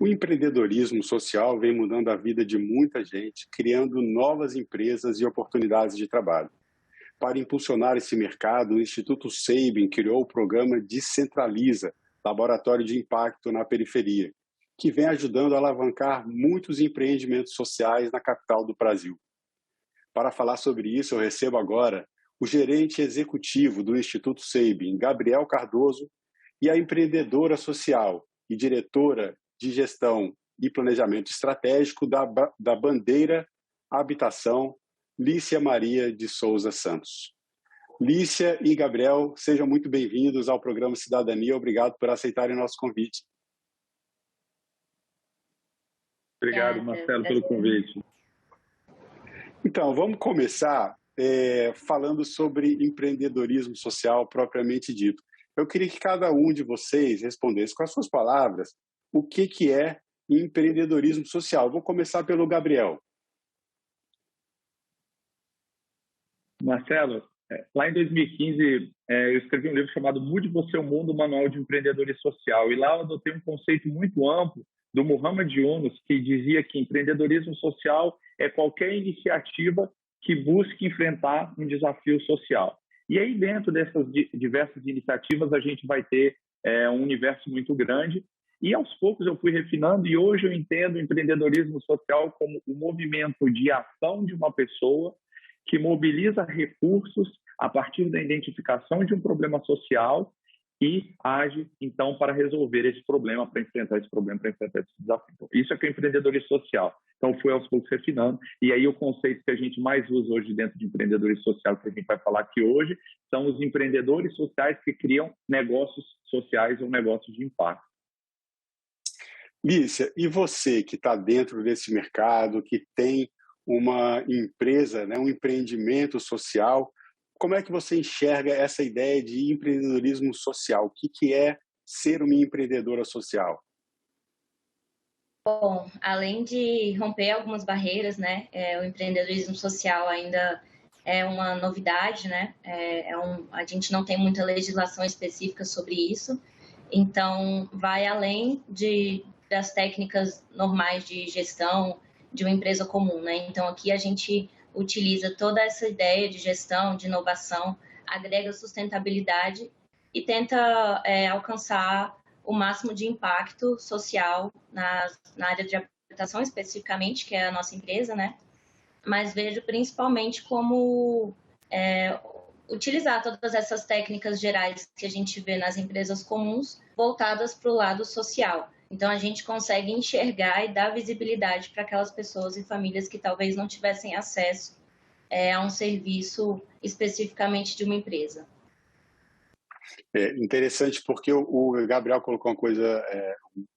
O empreendedorismo social vem mudando a vida de muita gente, criando novas empresas e oportunidades de trabalho. Para impulsionar esse mercado, o Instituto Sabin criou o programa Descentraliza, Laboratório de Impacto na Periferia, que vem ajudando a alavancar muitos empreendimentos sociais na capital do Brasil. Para falar sobre isso, eu recebo agora o gerente executivo do Instituto Sabin, Gabriel Cardoso, e a empreendedora social e diretora de gestão e planejamento estratégico da Bandeira Habitação, Lícia Maria de Souza Santos. Lícia e Gabriel, sejam muito bem-vindos ao programa Cidadania. Obrigado por aceitarem nosso convite. Obrigado, Marcelo, pelo convite. Então, vamos começar falando sobre empreendedorismo social propriamente dito. Eu queria que cada um de vocês respondesse com as suas palavras o que é empreendedorismo social. Vou começar pelo Gabriel. Marcelo, lá em 2015, eu escrevi um livro chamado Mude Você o Mundo, Manual de Empreendedorismo Social. E lá eu adotei um conceito muito amplo do Muhammad Yunus, que dizia que empreendedorismo social é qualquer iniciativa que busque enfrentar um desafio social. E aí, dentro dessas diversas iniciativas, a gente vai ter um universo muito grande. E, aos poucos, eu fui refinando e hoje eu entendo o empreendedorismo social como o movimento de ação de uma pessoa que mobiliza recursos a partir da identificação de um problema social e age, então, para resolver esse problema, para enfrentar esse problema, para enfrentar esse desafio. Isso é que é o empreendedorismo social. Então, fui aos poucos refinando. E aí, o conceito que a gente mais usa hoje dentro de empreendedorismo social, que a gente vai falar aqui hoje, são os empreendedores sociais que criam negócios sociais ou negócios de impacto. Lícia, e você que está dentro desse mercado, que tem uma empresa, um empreendimento social, como é que você enxerga essa ideia de empreendedorismo social? O que é ser uma empreendedora social? Bom, além de romper algumas barreiras, o empreendedorismo social ainda é uma novidade, a gente não tem muita legislação específica sobre isso, então vai além das técnicas normais de gestão de uma empresa comum, Então aqui a gente utiliza toda essa ideia de gestão, de inovação, agrega sustentabilidade e tenta alcançar o máximo de impacto social na área de habitação especificamente, que é a nossa empresa, Mas vejo principalmente como utilizar todas essas técnicas gerais que a gente vê nas empresas comuns voltadas para o lado social. Então, a gente consegue enxergar e dar visibilidade para aquelas pessoas e famílias que talvez não tivessem acesso a um serviço especificamente de uma empresa. É interessante porque o Gabriel colocou uma coisa,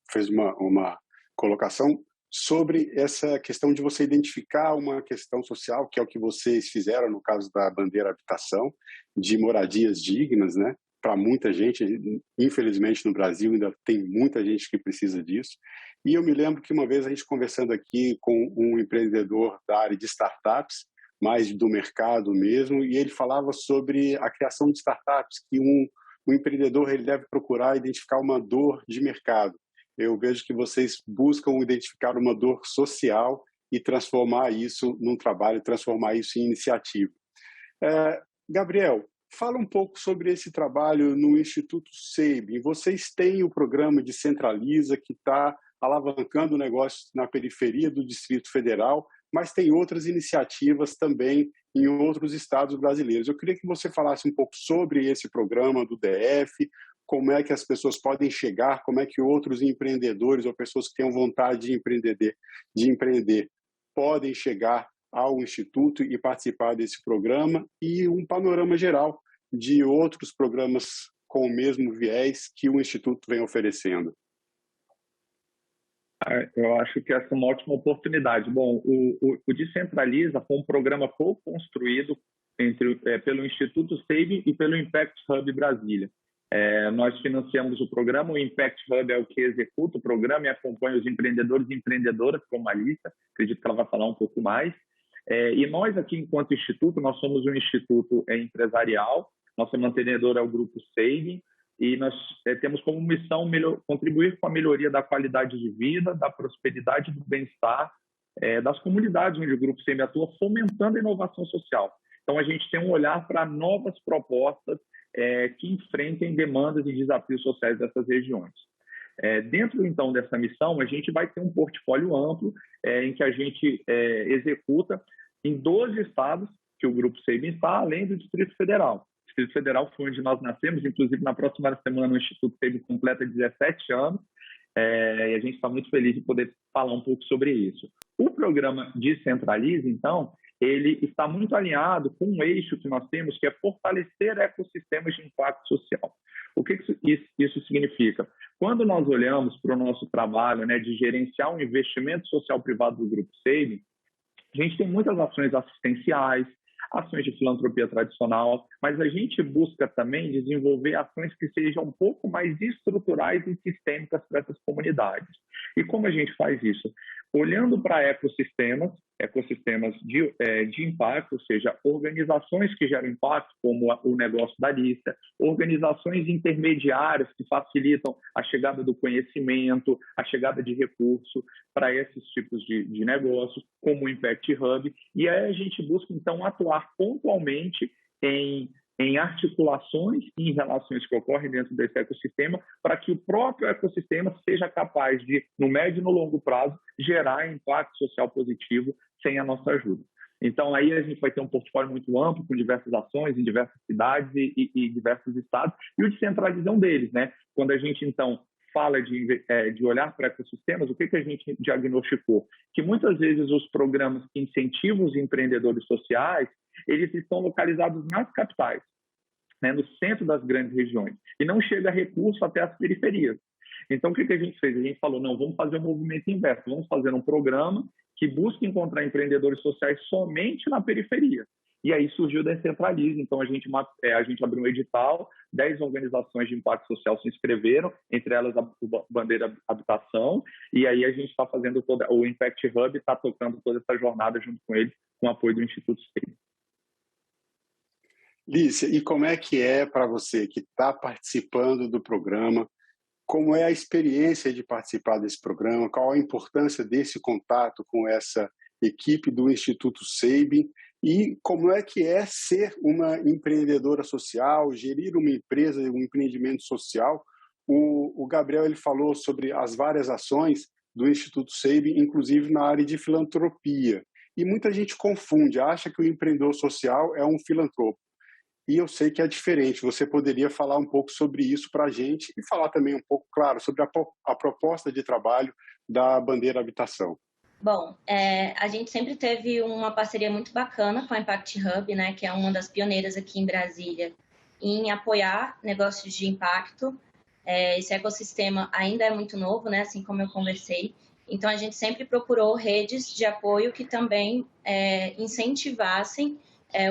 fez uma colocação sobre essa questão de você identificar uma questão social, que é o que vocês fizeram no caso da Bandeira Habitação, de moradias dignas, para muita gente. Infelizmente, no Brasil ainda tem muita gente que precisa disso. E eu me lembro que uma vez a gente conversando aqui com um empreendedor da área de startups, mais do mercado mesmo, e ele falava sobre a criação de startups, que o empreendedor ele deve procurar identificar uma dor de mercado. Eu vejo que vocês buscam identificar uma dor social e transformar isso num trabalho, transformar isso em iniciativa. Gabriel, fala um pouco sobre esse trabalho no Instituto Sabin. Vocês têm o programa Descentraliza, que está alavancando negócios na periferia do Distrito Federal, mas tem outras iniciativas também em outros estados brasileiros. Eu queria que você falasse um pouco sobre esse programa do DF, como é que as pessoas podem chegar, como é que outros empreendedores ou pessoas que tenham vontade de empreender podem chegar ao Instituto e participar desse programa, e um panorama geral de outros programas com o mesmo viés que o Instituto vem oferecendo. Eu acho que essa é uma ótima oportunidade. Bom, o Descentraliza foi um programa co-construído pelo Instituto Sabin e pelo Impact Hub Brasília. Nós financiamos o programa, o Impact Hub é o que executa o programa e acompanha os empreendedores e empreendedoras, como a Alissa, acredito que ela vai falar um pouco mais. E nós aqui, enquanto Instituto, nós somos um instituto empresarial, nossa mantenedora é o Grupo Sabin, e nós temos como missão contribuir com a melhoria da qualidade de vida, da prosperidade e do bem-estar das comunidades onde o Grupo SEIB atua, fomentando a inovação social. Então, a gente tem um olhar para novas propostas que enfrentem demandas e desafios sociais dessas regiões. Dentro, então, dessa missão, a gente vai ter um portfólio amplo em que a gente executa em 12 estados que o Grupo SEIB está, além do Distrito Federal. O Distrito Federal foi onde nós nascemos, inclusive na próxima semana o Instituto SEIB completa 17 anos, e a gente está muito feliz de poder falar um pouco sobre isso. O programa Descentralize, então, ele está muito alinhado com um eixo que nós temos, que é fortalecer ecossistemas de impacto social. O que isso significa? Quando nós olhamos para o nosso trabalho, né, de gerenciar um investimento social privado do Grupo SEIB, a gente tem muitas ações assistenciais, ações de filantropia tradicional, mas a gente busca também desenvolver ações que sejam um pouco mais estruturais e sistêmicas para essas comunidades. E como a gente faz isso? Olhando para ecossistemas de impacto, ou seja, organizações que geram impacto, como o negócio da lista, organizações intermediárias que facilitam a chegada do conhecimento, a chegada de recurso para esses tipos de negócios, como o Impact Hub, e aí a gente busca, então, atuar pontualmente em articulações e em relações que ocorrem dentro desse ecossistema, para que o próprio ecossistema seja capaz de, no médio e no longo prazo, gerar impacto social positivo sem a nossa ajuda. Então, aí a gente vai ter um portfólio muito amplo, com diversas ações em diversas cidades e diversos estados, e o Descentralize é um deles, né? Quando a gente, então, fala de olhar para ecossistemas, o que a gente diagnosticou? Que muitas vezes os programas que incentivam os empreendedores sociais, eles estão localizados nas capitais, né, no centro das grandes regiões, e não chega recurso até as periferias. Então, o que a gente fez? A gente falou, não, vamos fazer um movimento inverso, vamos fazer um programa que busque encontrar empreendedores sociais somente na periferia. E aí surgiu o Descentralize. Então, a gente abriu um edital, 10 organizações de impacto social se inscreveram, entre elas a Bandeira Habitação, e aí a gente está fazendo o Impact Hub está tocando toda essa jornada junto com eles, com o apoio do Instituto SEIB. Lícia, e como é que é para você que está participando do programa? Como é a experiência de participar desse programa? Qual a importância desse contato com essa equipe do Instituto SEIB? E como é que é ser uma empreendedora social, gerir uma empresa, um empreendimento social? O Gabriel ele falou sobre as várias ações do Instituto SEIB, inclusive na área de filantropia. E muita gente confunde, acha que o empreendedor social é um filantropo. E eu sei que é diferente. Você poderia falar um pouco sobre isso para a gente e falar também um pouco, claro, sobre a proposta de trabalho da Bandeira Habitação. Bom, a gente sempre teve uma parceria muito bacana com a Impact Hub, né, que é uma das pioneiras aqui em Brasília, em apoiar negócios de impacto. Esse ecossistema ainda é muito novo, né, assim como eu conversei. Então, a gente sempre procurou redes de apoio que também incentivassem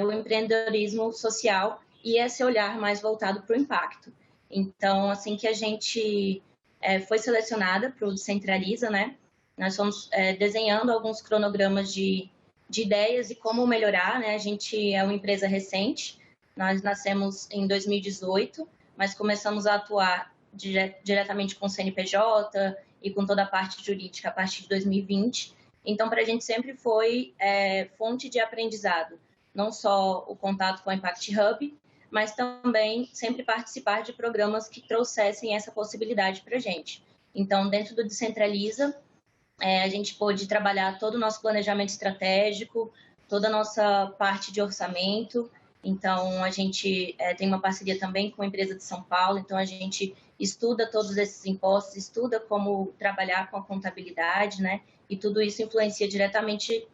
o empreendedorismo social e esse olhar mais voltado para o impacto. Então, assim que a gente foi selecionada para o Descentraliza, né, nós fomos desenhando alguns cronogramas de ideias e como melhorar, né? A gente é uma empresa recente, nós nascemos em 2018, mas começamos a atuar diretamente com o CNPJ e com toda a parte jurídica a partir de 2020. Então, para a gente sempre foi fonte de aprendizado, não só o contato com a Impact Hub, mas também sempre participar de programas que trouxessem essa possibilidade para a gente. Então, dentro do Descentraliza, a gente pôde trabalhar todo o nosso planejamento estratégico, toda a nossa parte de orçamento. Então, a gente tem uma parceria também com a empresa de São Paulo, então a gente estuda todos esses impostos, estuda como trabalhar com a contabilidade, né? E tudo isso influencia diretamente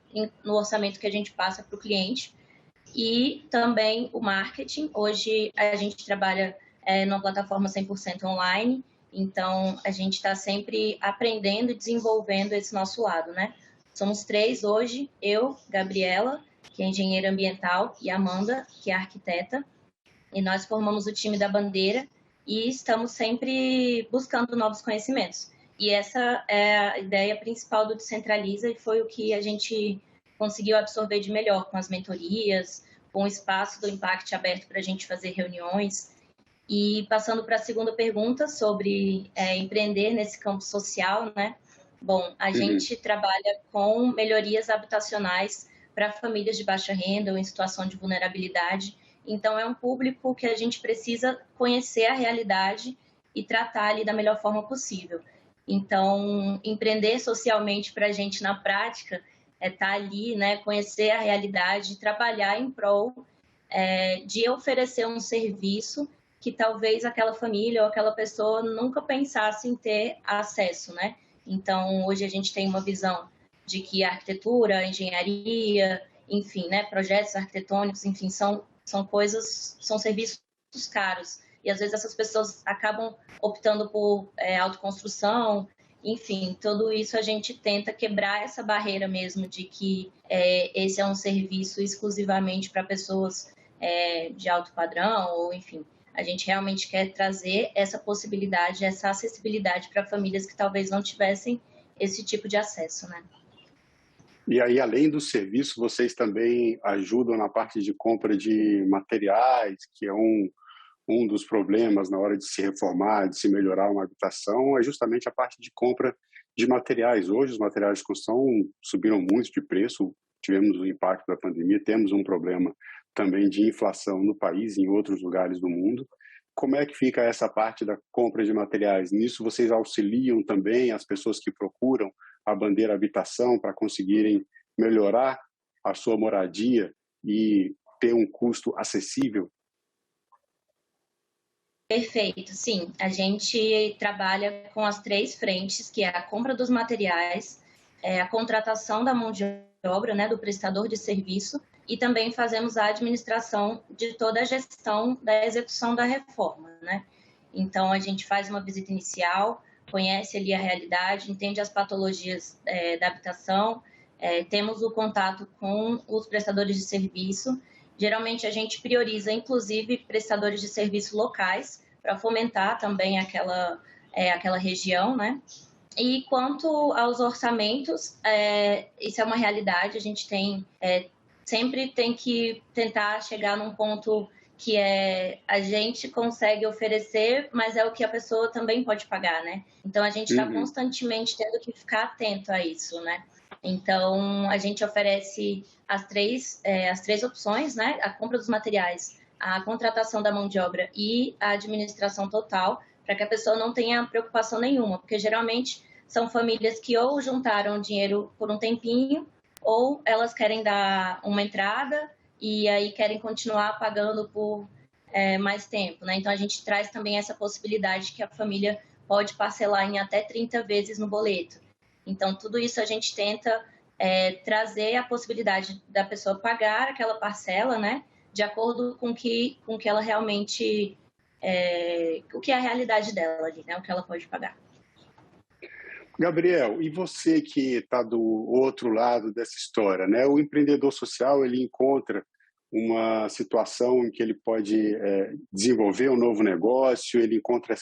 no orçamento que a gente passa para o cliente. E também o marketing. Hoje a gente trabalha numa plataforma 100% online, então a gente está sempre aprendendo e desenvolvendo esse nosso lado, né? Somos 3 hoje, eu, Gabriela, que é engenheira ambiental, e Amanda, que é arquiteta, e nós formamos o time da Bandeira e estamos sempre buscando novos conhecimentos. E essa é a ideia principal do Descentraliza e foi o que a gente conseguiu absorver de melhor com as mentorias, com o espaço do Impact aberto para a gente fazer reuniões. E passando para a segunda pergunta sobre empreender nesse campo social, né? Bom, a gente trabalha com melhorias habitacionais para famílias de baixa renda ou em situação de vulnerabilidade. Então, é um público que a gente precisa conhecer a realidade e tratar ali da melhor forma possível. Então, empreender socialmente para a gente na prática é estar ali, né, conhecer a realidade, trabalhar em prol de oferecer um serviço que talvez aquela família ou aquela pessoa nunca pensasse em ter acesso, né? Então, hoje a gente tem uma visão de que a arquitetura, a engenharia, enfim, né, projetos arquitetônicos, enfim, são coisas, são serviços caros. E às vezes essas pessoas acabam optando por autoconstrução, enfim, tudo isso a gente tenta quebrar essa barreira mesmo de que esse é um serviço exclusivamente para pessoas de alto padrão, ou enfim, a gente realmente quer trazer essa possibilidade, essa acessibilidade para famílias que talvez não tivessem esse tipo de acesso, né? E aí, além do serviço, vocês também ajudam na parte de compra de materiais, que é um dos problemas na hora de se reformar, de se melhorar uma habitação, é justamente a parte de compra de materiais. Hoje, os materiais de construção subiram muito de preço, tivemos o impacto da pandemia, temos um problema também de inflação no país e em outros lugares do mundo. Como é que fica essa parte da compra de materiais? Nisso vocês auxiliam também as pessoas que procuram a bandeira habitação para conseguirem melhorar a sua moradia e ter um custo acessível? Perfeito, sim. A gente trabalha com as 3 frentes, que é a compra dos materiais, a contratação da mão de obra, né, do prestador de serviço, e também fazemos a administração de toda a gestão da execução da reforma, né? Então, a gente faz uma visita inicial, conhece ali a realidade, entende as patologias da habitação, temos o contato com os prestadores de serviço. Geralmente, a gente prioriza, inclusive, prestadores de serviço locais, para fomentar também aquela região, né? E quanto aos orçamentos, isso é uma realidade, a gente sempre tem que tentar chegar num ponto que a gente consegue oferecer, mas é o que a pessoa também pode pagar, né? Então, a gente está constantemente tendo que ficar atento a isso, né? Então, a gente oferece as três opções, né? A compra dos materiais, a contratação da mão de obra e a administração total, para que a pessoa não tenha preocupação nenhuma, porque geralmente são famílias que ou juntaram dinheiro por um tempinho, ou elas querem dar uma entrada e aí querem continuar pagando por mais tempo, né? Então, a gente traz também essa possibilidade que a família pode parcelar em até 30 vezes no boleto. Então, tudo isso a gente tenta trazer a possibilidade da pessoa pagar aquela parcela, né? De acordo com que ela realmente... o que é a realidade dela ali, né? O que ela pode pagar. Gabriel, e você que está do outro lado dessa história, né? O empreendedor social, ele encontra uma situação em que ele pode desenvolver um novo negócio, ele encontra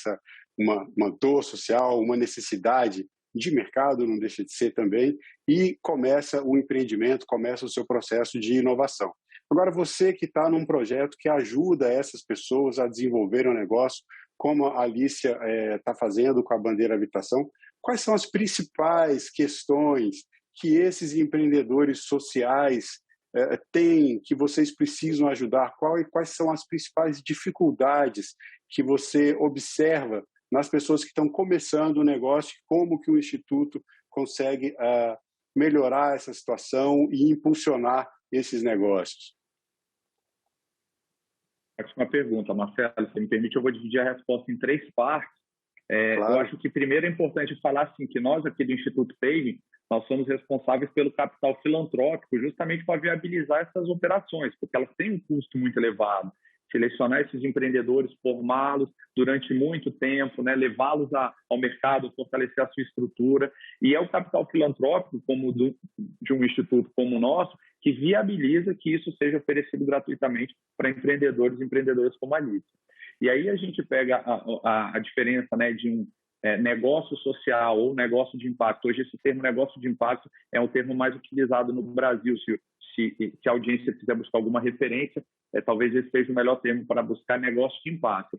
uma dor social, uma necessidade de mercado, não deixa de ser também, e começa o empreendimento, começa o seu processo de inovação. Agora, você que está num projeto que ajuda essas pessoas a desenvolver um negócio, como a Alicia está fazendo com a Bandeira Habitação, quais são as principais questões que esses empreendedores sociais têm, que vocês precisam ajudar? Quais são as principais dificuldades que você observa nas pessoas que estão começando o negócio, como que o Instituto consegue melhorar essa situação e impulsionar esses negócios? Ótima pergunta, Marcelo. Se me permite, eu vou dividir a resposta em 3 partes. Claro. Eu acho que primeiro é importante falar assim, que nós aqui do Instituto Paving, nós somos responsáveis pelo capital filantrópico justamente para viabilizar essas operações, porque elas têm um custo muito elevado. Selecionar esses empreendedores, formá-los durante muito tempo, né, levá-los ao mercado, fortalecer a sua estrutura. E é o capital filantrópico de um instituto como o nosso que viabiliza que isso seja oferecido gratuitamente para empreendedores e empreendedoras como a Alicia. E aí a gente pega a diferença, né, de um negócio social ou negócio de impacto. Hoje esse termo negócio de impacto é um termo mais utilizado no Brasil. Se a audiência quiser buscar alguma referência, talvez esse seja o melhor termo para buscar negócio de impacto.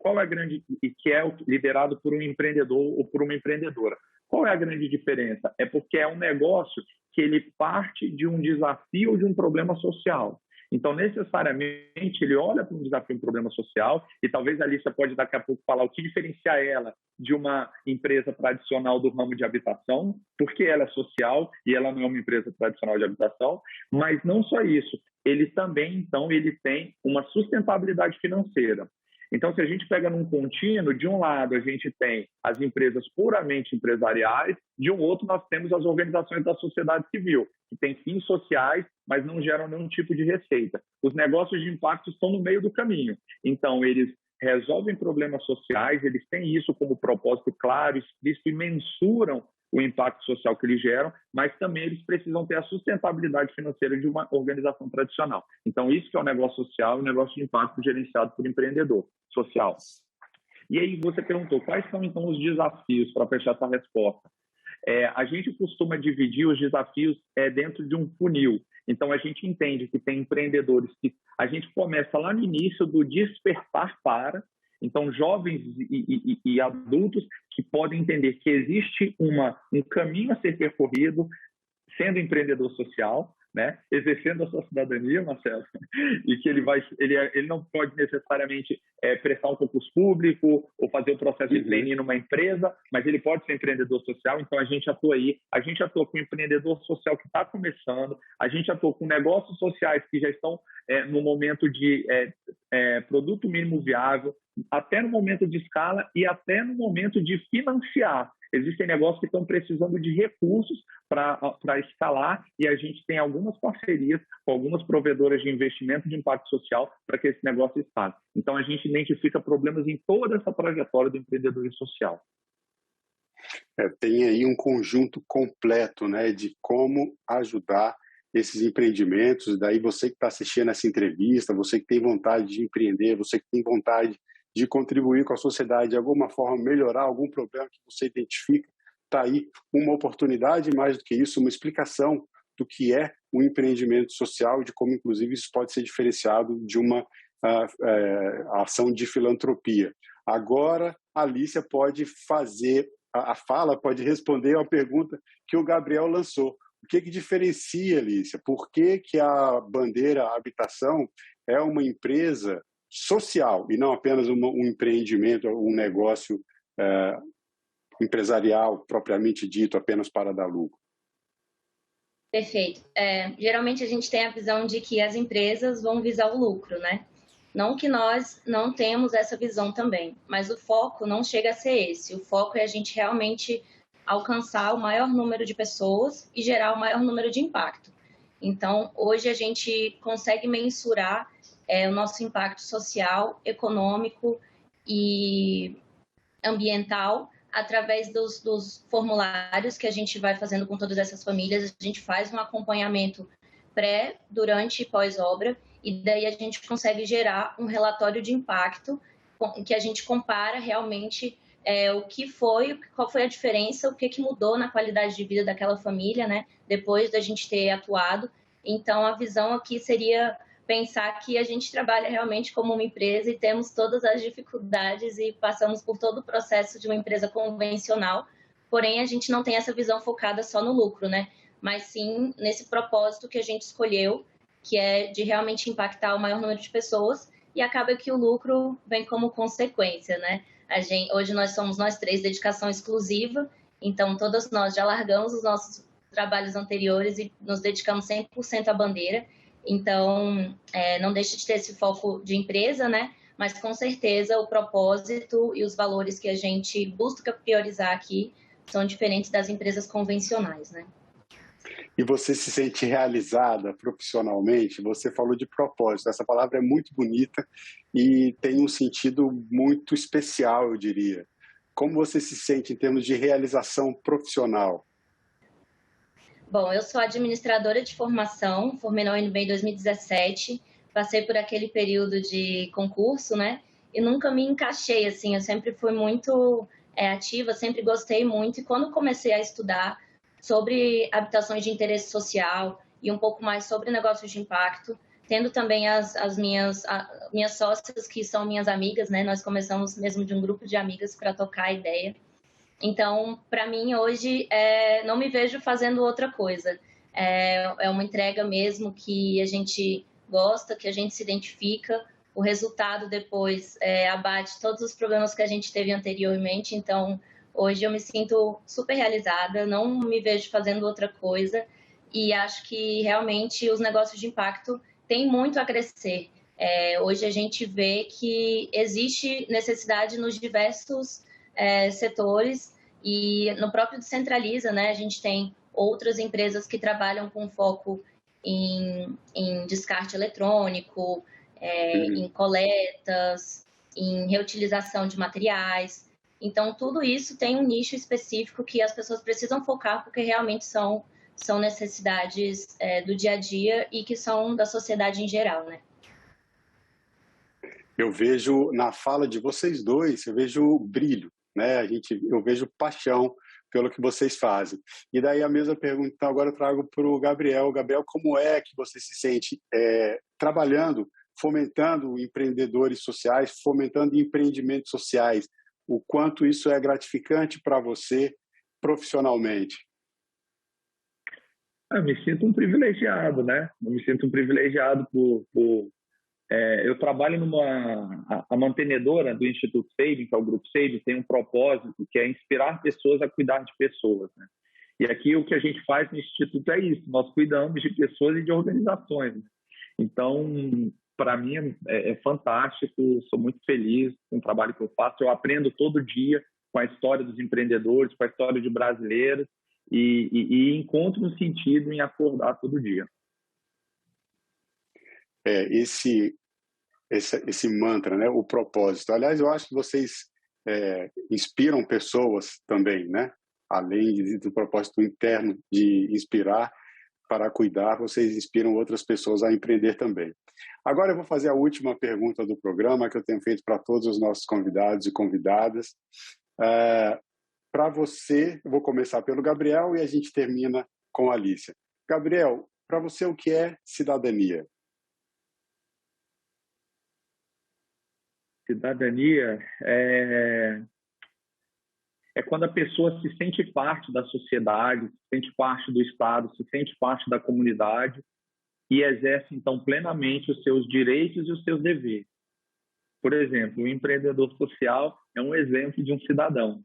qual é a grande, e que é liderado por um empreendedor ou por uma empreendedora. Qual é a grande diferença? É porque é um negócio que ele parte de um desafio ou de um problema social. Então, necessariamente, ele olha para um desafio, um problema social, e talvez a Alicia pode daqui a pouco falar o que diferencia ela de uma empresa tradicional do ramo de habitação, porque ela é social e ela não é uma empresa tradicional de habitação, mas não só isso, ele também, então, ele tem uma sustentabilidade financeira. Então, se a gente pega num contínuo, de um lado a gente tem as empresas puramente empresariais, de um outro nós temos as organizações da sociedade civil, que têm fins sociais, mas não geram nenhum tipo de receita. Os negócios de impacto estão no meio do caminho. Então, eles resolvem problemas sociais, eles têm isso como propósito claro, explícito e mensuram o impacto social que eles geram, mas também eles precisam ter a sustentabilidade financeira de uma organização tradicional. Então, isso que é o negócio social e o negócio de impacto gerenciado por empreendedor social. E aí você perguntou, quais são, então, os desafios para fechar essa resposta? A gente costuma dividir os desafios dentro de um funil. Então, a gente entende que tem empreendedores que a gente começa lá no início do despertar para, então, jovens e adultos que podem entender que existe um caminho a ser percorrido sendo empreendedor social, né? Exercendo a sua cidadania, Marcelo, e que ele não pode necessariamente prestar um concurso público ou fazer o processo de trainee numa empresa, mas ele pode ser empreendedor social. Então, a gente atua aí, a gente atua com um empreendedor social que está começando, a gente atua com negócios sociais que já estão no momento de produto mínimo viável, até no momento de escala e até no momento de financiar. Existem negócios que estão precisando de recursos para escalar e a gente tem algumas parcerias com algumas provedoras de investimento de impacto social para que esse negócio escale. Então, a gente identifica problemas em toda essa trajetória do empreendedorismo social. Tem aí um conjunto completo, né, de como ajudar esses empreendimentos. Daí você que está assistindo essa entrevista, você que tem vontade de empreender, você que tem vontade de contribuir com a sociedade de alguma forma, melhorar algum problema que você identifica, está aí uma oportunidade, mais do que isso, uma explicação do que é um empreendimento social, de como, inclusive, isso pode ser diferenciado de uma ação de filantropia. Agora, a Alicia pode fazer a fala, pode responder a pergunta que o Gabriel lançou. O que diferencia, Alicia? Por que a Bandeira Habitação é uma empresa social e não apenas um empreendimento, um negócio empresarial propriamente dito, apenas para dar lucro? Perfeito. Geralmente a gente tem a visão de que as empresas vão visar o lucro, né? Não que nós não temos essa visão também, mas o foco não chega a ser esse. O foco é a gente realmente alcançar o maior número de pessoas e gerar o maior número de impacto. Então, hoje a gente consegue mensurar o nosso impacto social, econômico e ambiental através dos formulários que a gente vai fazendo com todas essas famílias. A gente faz um acompanhamento pré, durante e pós-obra, e daí a gente consegue gerar um relatório de impacto que a gente compara realmente qual foi a diferença, o que mudou na qualidade de vida daquela família, né, depois da gente ter atuado. Então, a visão aqui seria pensar que a gente trabalha realmente como uma empresa e temos todas as dificuldades e passamos por todo o processo de uma empresa convencional, porém a gente não tem essa visão focada só no lucro, né? Mas sim nesse propósito que a gente escolheu, que é de realmente impactar o maior número de pessoas, e acaba que o lucro vem como consequência, né? Hoje nós somos nós três, dedicação exclusiva, então todas nós já largamos os nossos trabalhos anteriores e nos dedicamos 100% à bandeira. Então, não deixa de ter esse foco de empresa, né? Mas, com certeza, o propósito e os valores que a gente busca priorizar aqui são diferentes das empresas convencionais, né? E você se sente realizada profissionalmente? Você falou de propósito. Essa palavra é muito bonita e tem um sentido muito especial, eu diria. Como você se sente em termos de realização profissional? Bom, eu sou administradora de formação, formei na UNB em 2017, passei por aquele período de concurso, né? E nunca me encaixei, assim, eu sempre fui muito ativa, sempre gostei muito. E quando comecei a estudar sobre habitações de interesse social e um pouco mais sobre negócios de impacto, tendo também as minhas sócias, que são minhas amigas, né? Nós começamos mesmo de um grupo de amigas para tocar a ideia. Então, para mim, hoje, não me vejo fazendo outra coisa. É uma entrega mesmo que a gente gosta, que a gente se identifica. O resultado depois abate todos os problemas que a gente teve anteriormente. Então, hoje eu me sinto super realizada, não me vejo fazendo outra coisa. E acho que realmente os negócios de impacto têm muito a crescer. Hoje a gente vê que existe necessidade nos diversos setores, e no próprio Descentraliza, né, a gente tem outras empresas que trabalham com foco em descarte eletrônico, em coletas, em reutilização de materiais. Então, tudo isso tem um nicho específico que as pessoas precisam focar, porque realmente são necessidades do dia a dia e que são da sociedade em geral, né? Eu vejo na fala de vocês dois, eu vejo brilho, né? Eu vejo paixão pelo que vocês fazem. E daí a mesma pergunta, então, agora eu trago para o Gabriel. Gabriel, como é que você se sente trabalhando, fomentando empreendedores sociais, fomentando empreendimentos sociais? O quanto isso é gratificante para você profissionalmente? Eu me sinto um privilegiado, né? Eu me sinto um privilegiado eu trabalho a mantenedora do Instituto Saving, que é o Grupo Saving, tem um propósito que é inspirar pessoas a cuidar de pessoas, né? E aqui o que a gente faz no Instituto é isso, nós cuidamos de pessoas e de organizações, né? Então, para mim é fantástico, sou muito feliz com o trabalho que eu faço, eu aprendo todo dia com a história dos empreendedores, com a história de brasileiros, e encontro um sentido em acordar todo dia. Esse mantra, né? O propósito. Aliás, eu acho que vocês inspiram pessoas também, né? Além do propósito interno de inspirar para cuidar, vocês inspiram outras pessoas a empreender também. Agora eu vou fazer a última pergunta do programa, que eu tenho feito para todos os nossos convidados e convidadas. Para você, eu vou começar pelo Gabriel e a gente termina com a Alicia. Gabriel, para você, o que é cidadania? Cidadania é quando a pessoa se sente parte da sociedade, se sente parte do Estado, se sente parte da comunidade e exerce, então, plenamente os seus direitos e os seus deveres. Por exemplo, o empreendedor social é um exemplo de um cidadão.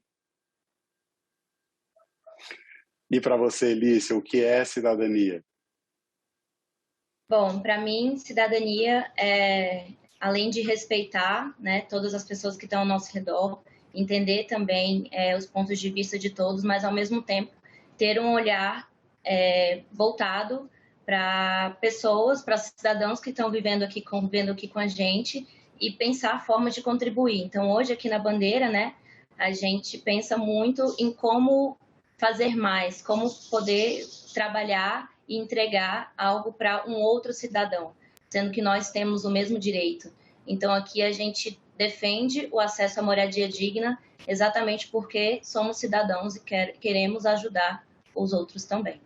E para você, Alicia, o que é cidadania? Bom, para mim, cidadania além de respeitar, né, todas as pessoas que estão ao nosso redor, entender também os pontos de vista de todos, mas ao mesmo tempo ter um olhar voltado para pessoas, para cidadãos que estão convivendo aqui com a gente, e pensar formas de contribuir. Então, hoje aqui na Bandeira, né, a gente pensa muito em como fazer mais, como poder trabalhar e entregar algo para um outro cidadão, sendo que nós temos o mesmo direito. Então, aqui a gente defende o acesso à moradia digna exatamente porque somos cidadãos e queremos ajudar os outros também.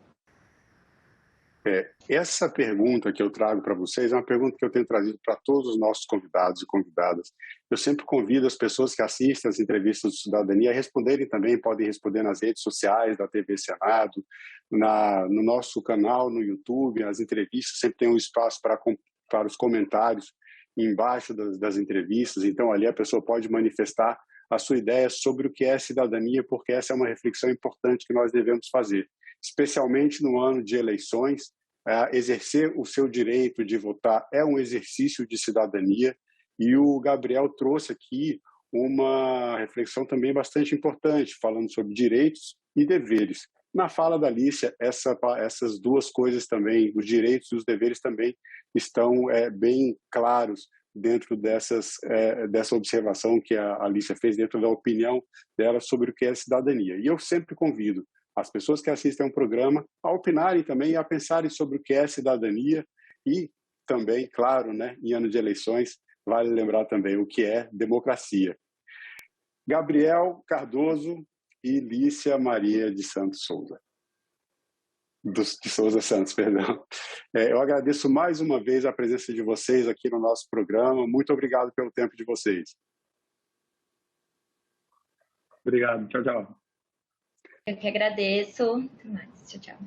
Essa pergunta que eu trago para vocês é uma pergunta que eu tenho trazido para todos os nossos convidados e convidadas. Eu sempre convido as pessoas que assistem às entrevistas de cidadania a responderem também, podem responder nas redes sociais da TV Senado, no nosso canal no YouTube. As entrevistas sempre tem um espaço para os comentários embaixo das entrevistas, então ali a pessoa pode manifestar a sua ideia sobre o que é cidadania, porque essa é uma reflexão importante que nós devemos fazer, especialmente no ano de eleições. Exercer o seu direito de votar é um exercício de cidadania, e o Gabriel trouxe aqui uma reflexão também bastante importante, falando sobre direitos e deveres. Na fala da Alicia, essas duas coisas também, os direitos e os deveres também estão bem claros dentro dessa observação que a Alicia fez, dentro da opinião dela sobre o que é cidadania. E eu sempre convido as pessoas que assistem ao programa a opinarem também e a pensarem sobre o que é cidadania, e também, claro, né, em ano de eleições, vale lembrar também o que é democracia. Gabriel Cardoso e Lícia Maria de Santos Souza. de Souza Santos, perdão. Eu agradeço mais uma vez a presença de vocês aqui no nosso programa. Muito obrigado pelo tempo de vocês. Obrigado. Tchau, tchau. Eu que agradeço. Até mais. Tchau, tchau.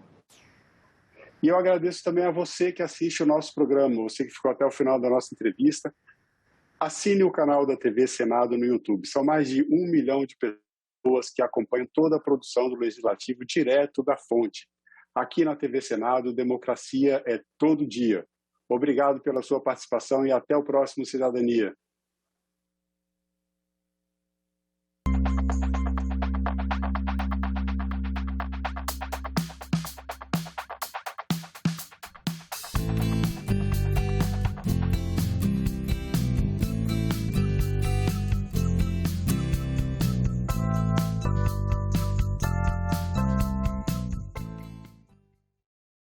E eu agradeço também a você que assiste o nosso programa, você que ficou até o final da nossa entrevista. Assine o canal da TV Senado no YouTube. São mais de 1 milhão de pessoas que acompanham toda a produção do Legislativo direto da fonte. Aqui na TV Senado, democracia é todo dia. Obrigado pela sua participação e até o próximo Cidadania.